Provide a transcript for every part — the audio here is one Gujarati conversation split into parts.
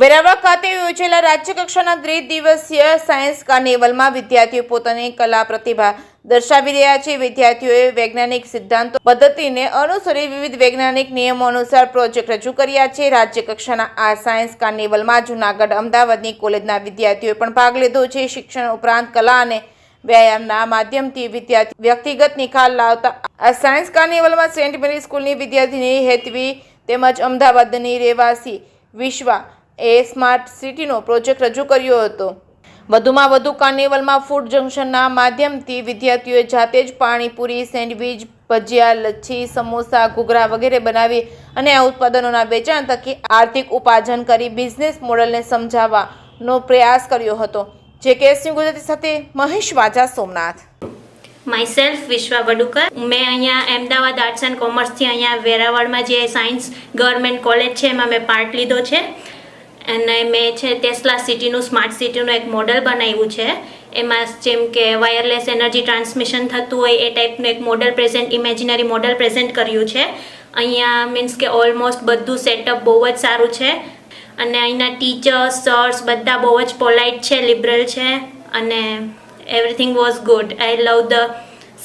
વેરાવળ ખાતે યોજેલા રાજ્યકક્ષાના ત્રિદિવસીય સાયન્સ કાર્નિવલમાં વિદ્યાર્થીઓ પોતાની કલા પ્રતિભા દર્શાવી રહ્યા છે। વિદ્યાર્થીઓએ વૈજ્ઞાનિક સિદ્ધાંતો પદ્ધતિને અનુસરી વિવિધ વૈજ્ઞાનિક નિયમો અનુસાર પ્રોજેક્ટ રજૂ કર્યા છે। રાજ્યકક્ષાના આ સાયન્સ કાર્નિવલમાં જૂનાગઢ અમદાવાદની કોલેજના વિદ્યાર્થીઓએ પણ ભાગ લીધો છે। શિક્ષણ ઉપરાંત કલા અને વ્યાયામના માધ્યમથી વિદ્યાર્થી વ્યક્તિગત નિખાર લાવતા આ સાયન્સ કાર્નિવલમાં સેન્ટ મેરી સ્કૂલની વિદ્યાર્થીની હેતવી તેમજ અમદાવાદની રહેવાસી વિશ્વા એ સ્માર્ટ સિટીનો પ્રોજેક્ટ રજૂ કર્યો હતો। વધુમાં વધુ કાર્નિવલમાં ફૂડ જંકશનના માધ્યમથી વિદ્યાર્થીઓએ જાતે જ પાણીપુરી, સેન્ડવિચ, ભજીયા, લચ્છી, સમોસા, ઘૂઘરા વગેરે બનાવી અને આ ઉત્પાદનોના વેચાણ થકી આર્થિક ઉપાર્જન કરી બિઝનેસ મોડલને સમજાવવાનો પ્રયાસ કર્યો હતો। જે કેસની ગુજરાતી સાથે મહેશ વાજા, સોમનાથ। માયસેલ્ફ વિશ્વા વડુકર। મેં અહીંયા અમદાવાદ આર્ટ્સ એન્ડ કોમર્સથી અહીંયા વેરાવળમાં જે સાયન્સ ગવર્મેન્ટ કોલેજ છે એમાં મેં પાર્ટ લીધો છે અને મેં છે ટેસ્લા સિટીનું સ્માર્ટ સિટીનું એક મોડલ બનાવ્યું છે। એમાં જેમ કે વાયરલેસ એનર્જી ટ્રાન્સમિશન થતું હોય એ ટાઈપનું એક મોડલ ઇમેજિનરી મોડલ પ્રેઝન્ટ કર્યું છે। અહીંયા મીન્સ કે ઓલમોસ્ટ બધું સેટઅપ બહુ જ સારું છે અને અહીંના ટીચર્સ, સર્સ બધા બહુ જ પોલાઇટ છે, લિબરલ છે અને everything was good. I love the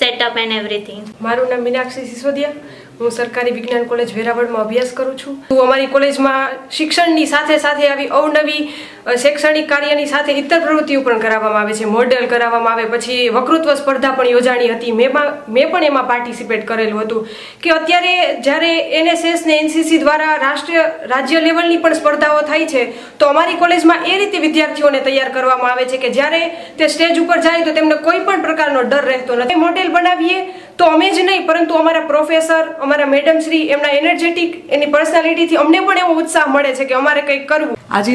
setup and everything. મારું નામ મીનાક્ષી સિસોદિયા, હું સરકારી વિજ્ઞાન કોલેજ વેરાવળમાં અભ્યાસ કરું છું। અમારી કોલેજમાં શિક્ષણની સાથે સાથે આવી અવનવી શૈક્ષણિક કાર્યની સાથે ઇતર પ્રવૃત્તિઓ પણ કરાવવામાં આવે છે। મોડેલ કરાવવામાં આવે, પછી વક્તૃત્વ સ્પર્ધા પણ યોજાણી હતી। મેં પણ એમાં પાર્ટિસિપેટ કરેલું હતું કે અત્યારે જ્યારે NSS ને NCC દ્વારા રાજ્ય લેવલની પણ સ્પર્ધાઓ થાય છે તો અમારી કોલેજમાં એ રીતે વિદ્યાર્થીઓને તૈયાર કરવામાં આવે છે કે જ્યારે તે સ્ટેજ ઉપર જાય તો તેમને કોઈ પણ પ્રકારનો ડર રહેતો નથી। મોડેલ બનાવીએ તો અમે જ નહીં પરંતુ અમારા પ્રોફેસર, અમારા મેડમ શ્રી, એમના એનર્જેટિક એની પર્સનાલિટીથી અમને પણ એવો ઉત્સાહ મળે છે કે અમારે કંઈક કરવું। આજે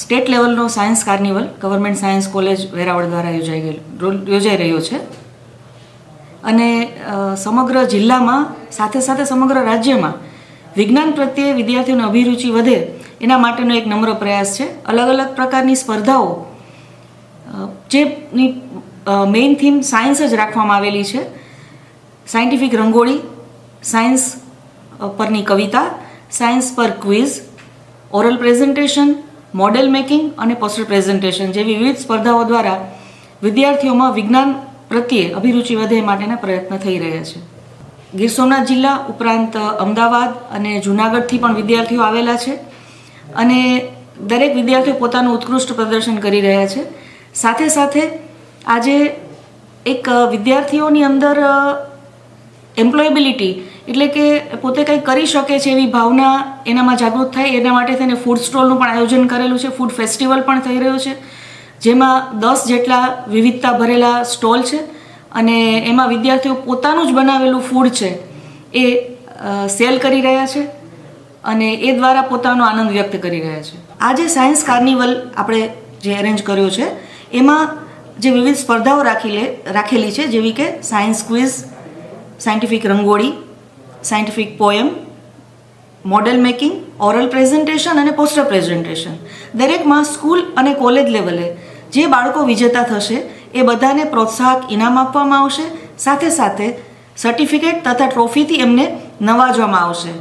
સ્ટેટ લેવલનો science carnival government science college Veraval દ્વારા યોજાઈ રહ્યો છે અને સમગ્ર જિલ્લામાં સાથે સાથે સમગ્ર રાજ્યમાં વિજ્ઞાન પ્રત્યે વિદ્યાર્થીઓની અભિરુચિ વધે એના માટેનો એક નમ્ર પ્રયાસ છે। અલગ અલગ પ્રકારની સ્પર્ધાઓ જેની મેઇન થીમ સાયન્સ જ રાખવામાં આવેલી છે। સાયન્ટિફિક રંગોળી, સાયન્સ પરની કવિતા, સાયન્સ પર quiz, oral presentation, model making અને પોસ્ટર પ્રેઝન્ટેશન જેવી વિવિધ સ્પર્ધાઓ દ્વારા વિદ્યાર્થીઓમાં વિજ્ઞાન પ્રત્યે અભિરુચિ વધે માટેના પ્રયત્ન થઈ રહ્યા છે। ગીર સોમનાથ જિલ્લા ઉપરાંત અમદાવાદ અને જૂનાગઢથી પણ વિદ્યાર્થીઓ આવેલા છે અને દરેક વિદ્યાર્થીઓ પોતાનું ઉત્કૃષ્ટ પ્રદર્શન કરી રહ્યા છે। સાથે સાથે આજે એક વિદ્યાર્થીઓની અંદર એમ્પ્લોયેબિલિટી એટલે કે પોતે કંઈ કરી શકે છે એવી ભાવના એનામાં જાગૃત થાય એના માટે થઈને ફૂડ સ્ટોલનું પણ આયોજન કરેલું છે। ફૂડ ફેસ્ટિવલ પણ થઈ રહ્યો છે જેમાં 10 જેટલા વિવિધતા ભરેલા સ્ટોલ છે અને એમાં વિદ્યાર્થીઓ પોતાનું જ બનાવેલું ફૂડ છે એ સેલ કરી રહ્યા છે અને એ દ્વારા પોતાનો આનંદ વ્યક્ત કરી રહ્યા છે। આ જે સાયન્સ કાર્નિવલ આપણે જે અરેન્જ કર્યો છે એમાં જે વિવિધ સ્પર્ધાઓ રાખેલી છે જેવી કે science quiz, scientific rangoli, scientific poem, model making, oral presentation અને પોસ્ટર પ્રેઝન્ટેશન દરેકમાં સ્કૂલ અને કોલેજ લેવલે જે બાળકો વિજેતા થશે એ બધાને પ્રોત્સાહક ઇનામ આપવામાં આવશે। સાથે સાથે સર્ટિફિકેટ તથા ટ્રોફીથી એમને નવાજવામાં આવશે।